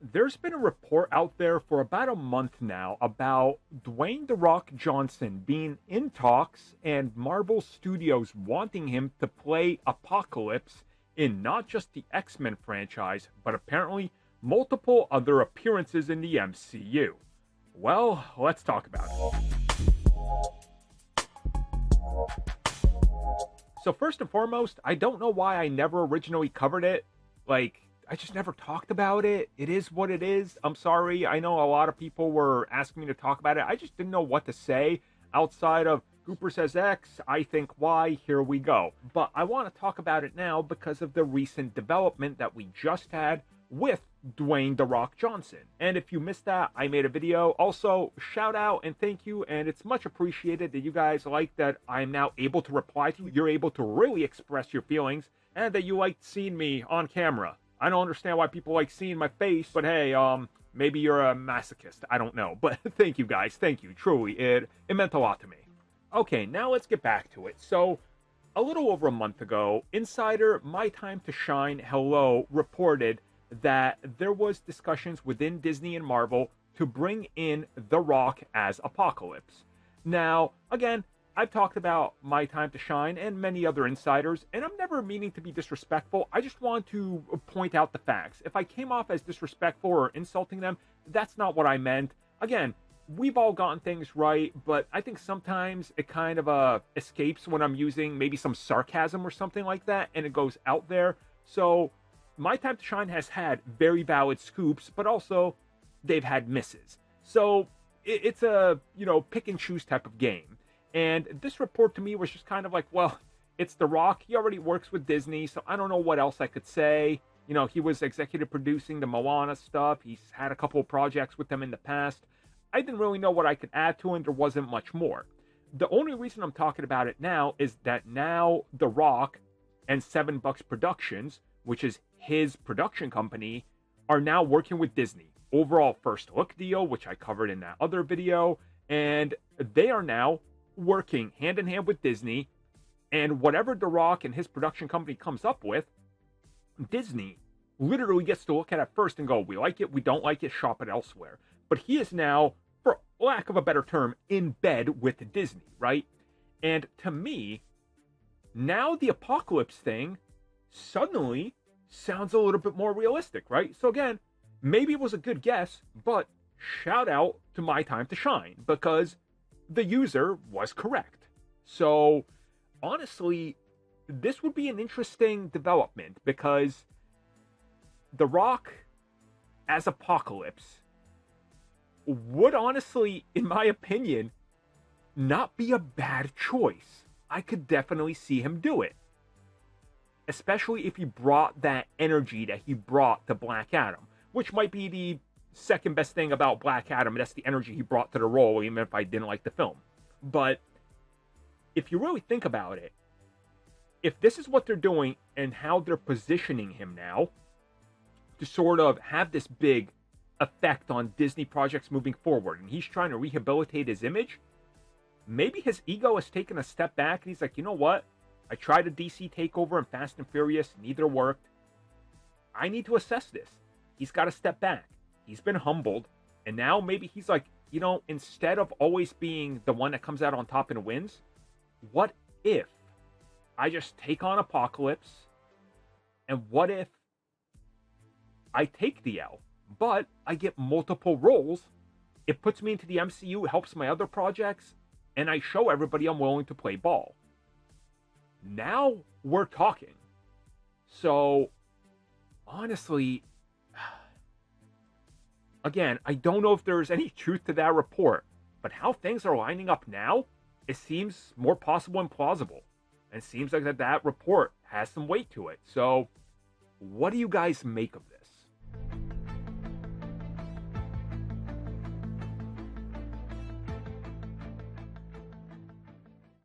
There's been a report out there for about a month now about Dwayne "The Rock" Johnson being in talks and Marvel Studios wanting him to play Apocalypse in not just the X-Men franchise, but apparently multiple other appearances in the MCU. Well, let's talk about it. So first and foremost, I don't know why I never originally covered it. I just never talked about it. It is what it is. I'm sorry. I know a lot of people were asking me to talk about it. I just didn't know what to say outside of Cooper says X, I think Y, here we go. But I want to talk about it now because of the recent development that we just had with Dwayne "The Rock" Johnson. And if you missed that, I made a video. Also, shout out and thank you, and it's much appreciated that you guys like that I'm now able to reply to you. You're able to really express your feelings, and that you liked seeing me on camera. I don't understand why people like seeing my face, but hey, maybe you're a masochist. I don't know. But thank you guys. Thank you. Truly, it meant a lot to me. Okay, now let's get back to it. So, a little over a month ago, insider My Time to Shine Hello reported that there was discussions within Disney and Marvel to bring in The Rock as Apocalypse. Now, again, I've talked about My Time to Shine and many other insiders, and I'm never meaning to be disrespectful. I just want to point out the facts. If I came off as disrespectful or insulting them, that's not what I meant. Again, we've all gotten things right, but I think sometimes it kind of escapes when I'm using maybe some sarcasm or something like that, and it goes out there. So, My Time to Shine has had very valid scoops, but also they've had misses. So, it's a, pick and choose type of game. And this report to me was just kind of like, well, it's The Rock. He already works with Disney, so I don't know what else I could say. He was executive producing the Moana stuff. He's had a couple of projects with them in the past. I didn't really know what I could add to it. There wasn't much more. The only reason I'm talking about it now is that now The Rock and Seven Bucks Productions, which is his production company, are now working with Disney. Overall first look deal, which I covered in that other video, and they are now working hand in hand with Disney, and whatever The Rock and his production company comes up with, Disney literally gets to look at it first and go, we like it, we don't like it, shop it elsewhere. But he is now, for lack of a better term, in bed with Disney, right? And to me, now the Apocalypse thing suddenly sounds a little bit more realistic, right? So again, maybe it was a good guess, but shout out to My Time to Shine, because the user was correct. So, honestly, this would be an interesting development because The Rock as Apocalypse would honestly, in my opinion, not be a bad choice. I could definitely see him do it. Especially if he brought that energy that he brought to Black Adam, which might be the second best thing about Black Adam. That's the energy he brought to the role, even if I didn't like the film. But if you really think about it, if this is what they're doing and how they're positioning him now to sort of have this big effect on Disney projects moving forward, and he's trying to rehabilitate his image, maybe his ego has taken a step back and he's like, you know what? I tried a DC takeover in Fast and Furious, neither worked. I need to assess this. He's got to step back. He's been humbled, and now maybe he's like, instead of always being the one that comes out on top and wins, what if I just take on Apocalypse, and what if I take the L, but I get multiple roles, it puts me into the MCU, helps my other projects, and I show everybody I'm willing to play ball. Now we're talking. So, honestly, again, I don't know if there's any truth to that report, but how things are lining up now, it seems more possible and plausible. And it seems like that report has some weight to it. So, what do you guys make of this?